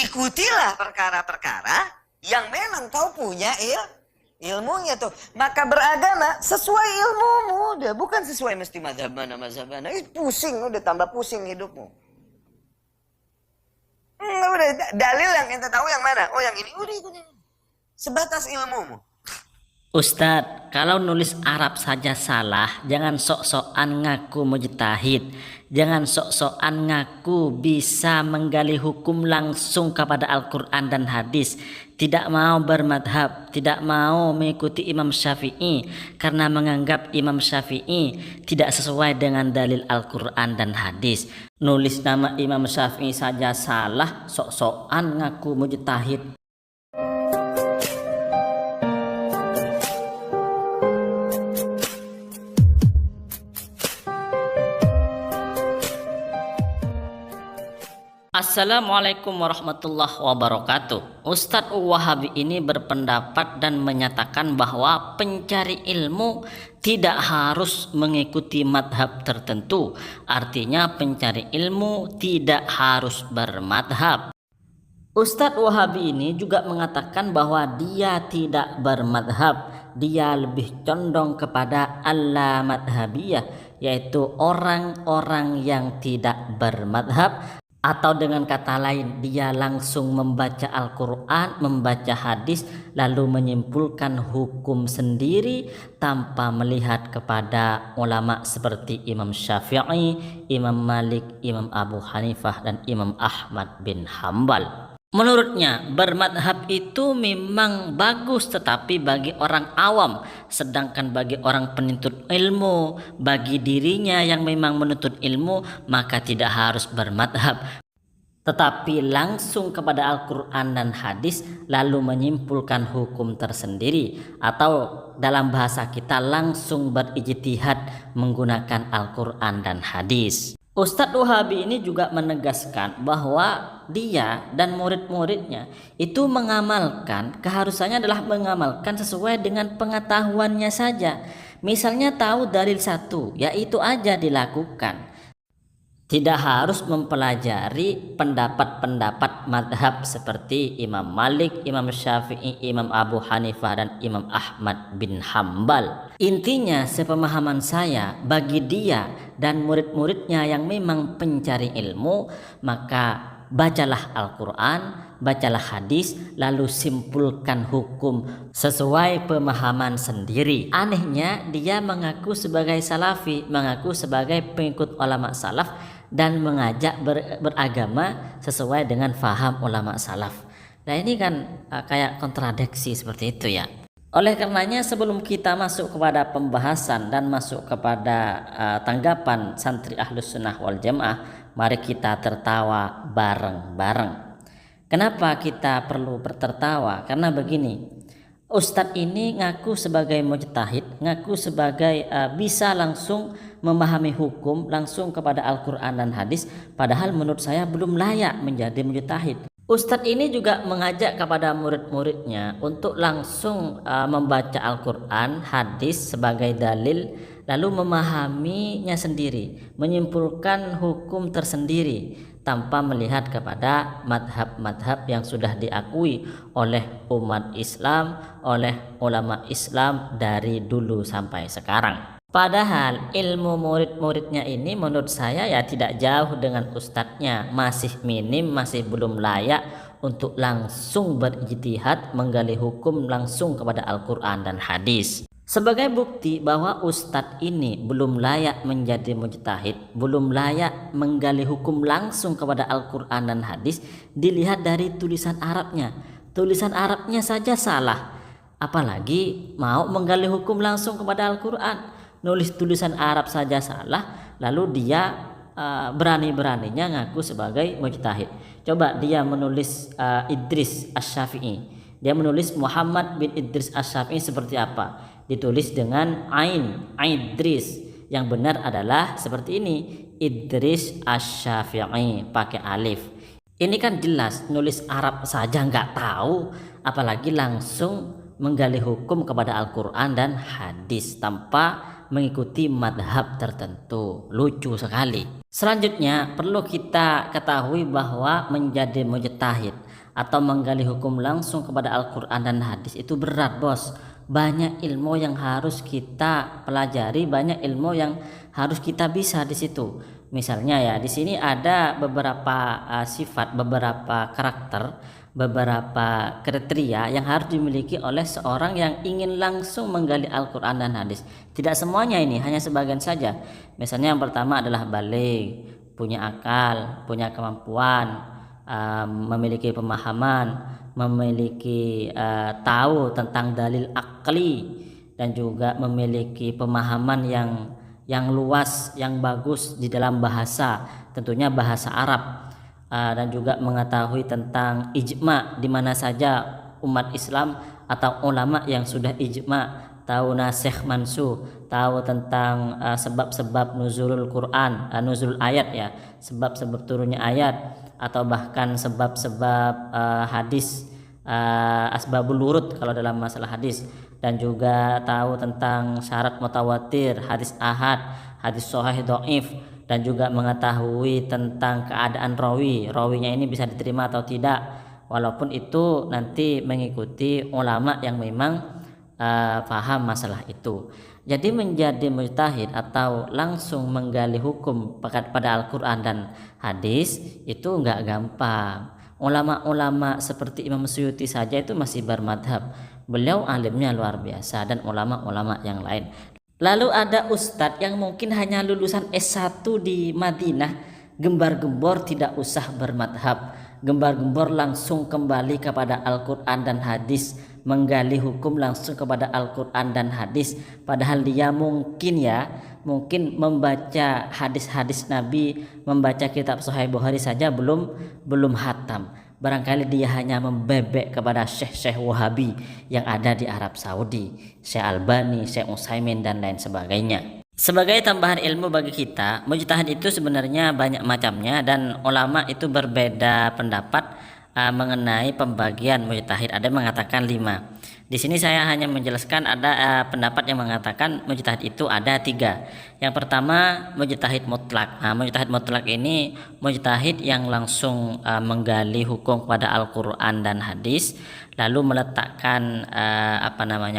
ikutilah perkara-perkara yang memang kau punya ilmunya tuh. Maka beragama sesuai ilmumu, udah, bukan sesuai mesti mazhab mana. Pusing, udah tambah pusing hidupmu. Udah, dalil yang kita tahu yang mana? Oh yang ini, udah ikutin. Sebatas ilmumu. Ustadz, kalau nulis Arab saja salah, jangan sok-sokan ngaku mujtahid. Jangan sok-sokan ngaku bisa menggali hukum langsung kepada Al-Quran dan hadis. Tidak mau bermadhab, tidak mau mengikuti Imam Syafi'i karena menganggap Imam Syafi'i tidak sesuai dengan dalil Al-Quran dan hadis. Nulis nama Imam Syafi'i saja salah, sok-sokan ngaku mujtahid. Assalamualaikum warahmatullahi wabarakatuh. Ustadz Wahabi ini berpendapat dan menyatakan bahwa pencari ilmu tidak harus mengikuti madhab tertentu. Artinya pencari ilmu tidak harus bermadhab. Ustadz Wahabi ini juga mengatakan bahwa dia tidak bermadhab. Dia lebih condong kepada al-madhabiyah, yaitu orang-orang yang tidak bermadhab. Atau dengan kata lain, dia langsung membaca Al-Quran, membaca hadis, lalu menyimpulkan hukum sendiri tanpa melihat kepada ulama seperti Imam Syafi'i, Imam Malik, Imam Abu Hanifah, dan Imam Ahmad bin Hambal. Menurutnya bermadhab itu memang bagus, tetapi bagi orang awam, sedangkan bagi orang penuntut ilmu, bagi dirinya yang memang menuntut ilmu, maka tidak harus bermadhab, tetapi langsung kepada Al-Quran dan hadis lalu menyimpulkan hukum tersendiri, atau dalam bahasa kita langsung berijtihad menggunakan Al-Quran dan hadis. Ustadz Wahabi ini juga menegaskan bahwa dia dan murid-muridnya itu mengamalkan, keharusannya adalah mengamalkan sesuai dengan pengetahuannya saja. Misalnya tahu dalil satu, ya itu aja dilakukan. Tidak harus mempelajari pendapat-pendapat madhab seperti Imam Malik, Imam Syafi'i, Imam Abu Hanifah, dan Imam Ahmad bin Hambal. Intinya sepemahaman saya, bagi dia dan murid-muridnya yang memang pencari ilmu, maka bacalah Al-Quran, bacalah hadis, lalu simpulkan hukum sesuai pemahaman sendiri. Anehnya dia mengaku sebagai salafi, mengaku sebagai pengikut ulama salaf, dan mengajak beragama sesuai dengan faham ulama salaf. Nah ini kan kayak kontradiksi seperti itu ya. Oleh karenanya sebelum kita masuk kepada pembahasan dan masuk kepada tanggapan santri Ahlus Sunnah wal Jamaah, mari kita tertawa bareng-bareng. Kenapa kita perlu tertawa? Karena begini, Ustadz ini ngaku sebagai mujtahid, ngaku sebagai bisa langsung memahami hukum langsung kepada Al-Quran dan hadis, padahal menurut saya belum layak menjadi mujtahid. Ustadz ini juga mengajak kepada murid-muridnya untuk langsung membaca Al-Quran, hadis sebagai dalil, lalu memahaminya sendiri, menyimpulkan hukum tersendiri tanpa melihat kepada madhab-madhab yang sudah diakui oleh umat Islam, oleh ulama Islam dari dulu sampai sekarang. Padahal ilmu murid-muridnya ini menurut saya ya tidak jauh dengan ustadznya, masih minim, masih belum layak untuk langsung berijtihad menggali hukum langsung kepada Al-Quran dan hadis. Sebagai bukti bahwa ustadz ini belum layak menjadi mujtahid, belum layak menggali hukum langsung kepada Al-Quran dan hadis, dilihat dari tulisan Arabnya. Tulisan Arabnya saja salah, apalagi mau menggali hukum langsung kepada Al-Quran. Nulis tulisan Arab saja salah, lalu dia berani-beraninya ngaku sebagai mujtahid. Coba dia menulis Idris Asy-Syafi'i, dia menulis Muhammad bin Idris Asy-Syafi'i seperti apa? Ditulis dengan Ain, Idris. Yang benar adalah seperti ini, Idris Asy-Syafi'i, pakai alif. Ini kan jelas nulis Arab saja nggak tahu, apalagi langsung menggali hukum kepada Al-Quran dan hadis tanpa mengikuti madhab tertentu. Lucu sekali. Selanjutnya perlu kita ketahui bahwa menjadi mujtahid atau menggali hukum langsung kepada Al-Quran dan hadis itu berat, bos. Banyak ilmu yang harus kita pelajari, banyak ilmu yang harus kita bisa di situ. Misalnya ya, di sini ada beberapa sifat, beberapa karakter, beberapa kriteria yang harus dimiliki oleh seorang yang ingin langsung menggali Al-Quran dan hadis. Tidak semuanya ini, hanya sebagian saja. Misalnya yang pertama adalah baligh, punya akal, punya kemampuan, memiliki pemahaman, memiliki tahu tentang dalil akli, dan juga memiliki pemahaman yang luas, yang bagus di dalam bahasa, tentunya bahasa Arab, dan juga mengetahui tentang ijma, di mana saja umat Islam atau ulama yang sudah ijma, tahu nasikh mansuh, tahu tentang sebab-sebab nuzulul Quran, nuzul ayat ya, sebab-sebab turunnya ayat, atau bahkan sebab-sebab hadis, asbabul wurud kalau dalam masalah hadis, dan juga tahu tentang syarat mutawatir, hadis ahad, hadis sahih dhaif, dan juga mengetahui tentang keadaan rawinya ini bisa diterima atau tidak, walaupun itu nanti mengikuti ulama yang memang paham masalah itu. Jadi menjadi mujtahid atau langsung menggali hukum pada Al-Quran dan hadis itu enggak gampang. Ulama-ulama seperti Imam Suyuti saja itu masih bermadhab. Beliau alimnya luar biasa, dan ulama-ulama yang lain. Lalu ada ustadz yang mungkin hanya lulusan S1 di Madinah, gembar-gembor tidak usah bermadhab, gembar-gembor langsung kembali kepada Al-Quran dan hadis, menggali hukum langsung kepada Al-Quran dan hadis, padahal dia mungkin membaca hadis-hadis Nabi, membaca kitab Sahih Bukhari saja belum hatam. Barangkali dia hanya membebek kepada syekh-syekh Wahabi yang ada di Arab Saudi, Syekh Albani, Syekh Utsaimin, dan lain sebagainya. Sebagai tambahan ilmu bagi kita, mujtahid itu sebenarnya banyak macamnya, dan ulama itu berbeda pendapat mengenai pembagian mujtahid. Ada yang mengatakan 5. Di sini saya hanya menjelaskan ada pendapat yang mengatakan mujtahid itu ada 3. Yang pertama mujtahid mutlak. Mujtahid mutlak ini mujtahid yang langsung menggali hukum kepada Al-Quran dan hadis, lalu meletakkan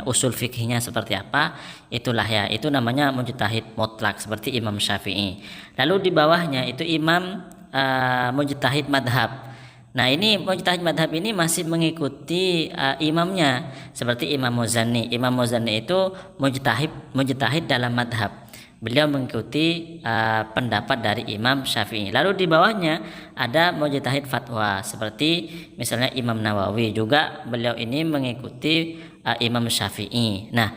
usul fikihnya seperti apa. Itulah ya, itu namanya mujtahid mutlak seperti Imam Syafi'i. Lalu di bawahnya itu imam mujtahid madhab. Nah, ini mujtahid madhab ini masih mengikuti imamnya, seperti Imam Muzani. Imam Muzani itu mujtahid dalam madhab. Beliau mengikuti pendapat dari Imam Syafi'i. Lalu di bawahnya ada mujtahid fatwa, seperti misalnya Imam Nawawi, juga beliau ini mengikuti Imam Syafi'i. Nah,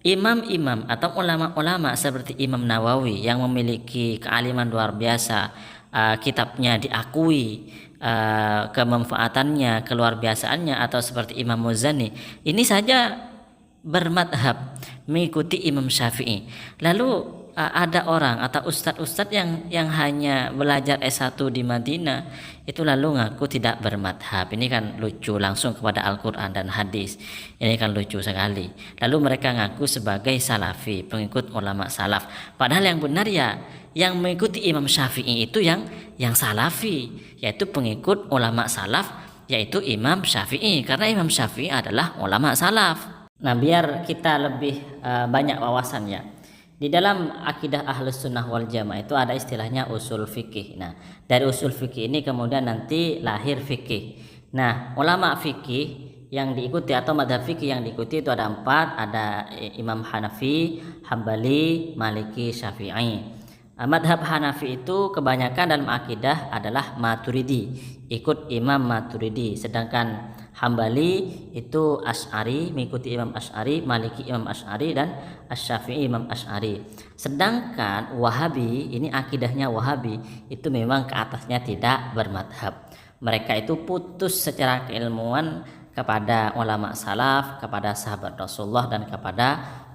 imam-imam atau ulama-ulama seperti Imam Nawawi yang memiliki kealiman luar biasa, kitabnya diakui, kemanfaatannya, keluar biasaannya, atau seperti Imam Muzani, ini saja bermadhab mengikuti Imam Syafi'i. Lalu ada orang atau ustadz-ustadz yang hanya belajar S1 di Madinah itu lalu ngaku tidak bermadhab. Ini kan lucu, langsung kepada Al-Quran dan hadis. Ini kan lucu sekali. Lalu mereka ngaku sebagai salafi, pengikut ulama salaf. Padahal yang benar ya, yang mengikuti Imam Syafi'i itu yang salafi, yaitu pengikut ulama salaf, yaitu Imam Syafi'i, karena Imam Syafi'i adalah ulama salaf. Nah, biar kita lebih banyak wawasannya, di dalam akidah Ahlus Sunnah wal Jamaah itu ada istilahnya usul fikih. Nah, dari usul fikih ini kemudian nanti lahir fikih. Nah, ulama fikih yang diikuti atau madhab fikih yang diikuti itu ada 4. Ada Imam Hanafi, Hambali, Maliki, Syafi'i. Madhab Hanafi itu kebanyakan dalam akidah adalah Maturidi, ikut Imam Maturidi. Sedangkan Hambali itu Asy'ari, mengikuti Imam Asy'ari, Maliki Imam Asy'ari, dan Asy-Syafi'i Imam Asy'ari. Sedangkan Wahabi, ini akidahnya Wahabi, itu memang ke atasnya tidak bermadhab. Mereka itu putus secara keilmuan kepada ulama salaf, kepada sahabat Rasulullah, dan kepada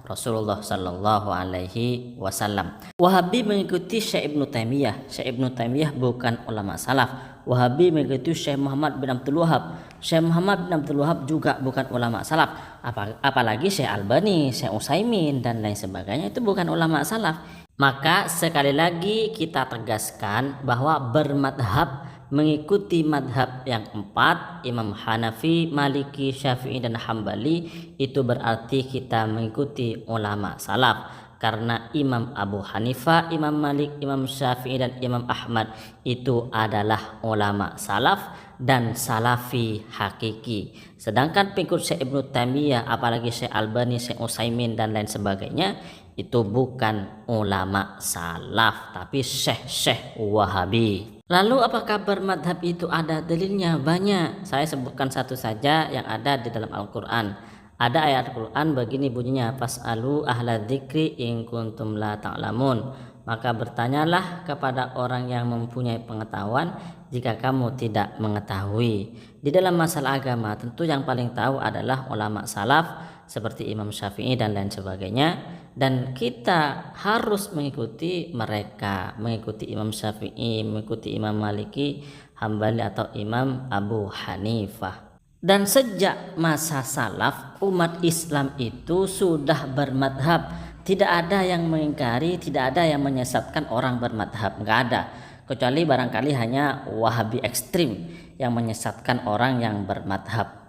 Rasulullah Sallallahu Alaihi Wasallam. Wahabi mengikuti Syekh Ibnu Taimiyah. Syekh Ibnu Taimiyah bukan ulama salaf. Wahabi mengikuti Syekh Muhammad bin Abdul Wahab. Syekh Muhammad bin Abdul Wahab juga bukan ulama salaf. Apalagi Syekh Albani, Syekh Utsaimin dan lain sebagainya itu bukan ulama salaf. Maka sekali lagi kita tegaskan bahwa bermadhab mengikuti madhab yang empat, Imam Hanafi, Maliki, Syafi'i dan Hambali, itu berarti kita mengikuti ulama salaf. Karena Imam Abu Hanifah, Imam Malik, Imam Syafi'i dan Imam Ahmad itu adalah ulama salaf dan salafi hakiki. Sedangkan pengikut Syekh Ibnu Taimiyah, apalagi Syekh Albani, Syekh Utsaimin dan lain sebagainya, itu bukan ulama salaf tapi syekh-syekh Wahabi. Lalu apakah bermadhab itu ada dalilnya? Banyak. Saya sebutkan satu saja yang ada di dalam Al-Quran. Ada ayat Al-Quran begini bunyinya, fas'alu ahla dzikri in kuntum la ta'lamun. Maka bertanyalah kepada orang yang mempunyai pengetahuan jika kamu tidak mengetahui. Di dalam masalah agama tentu yang paling tahu adalah ulama salaf seperti Imam Syafi'i dan lain sebagainya, dan kita harus mengikuti mereka, mengikuti Imam Syafi'i, mengikuti Imam Maliki, Hambali atau Imam Abu Hanifah. Dan sejak masa salaf umat Islam itu sudah bermadhab. Tidak ada yang mengingkari, tidak ada yang menyesatkan orang bermadhab, nggak ada. Kecuali barangkali hanya Wahabi ekstrim yang menyesatkan orang yang bermadhab.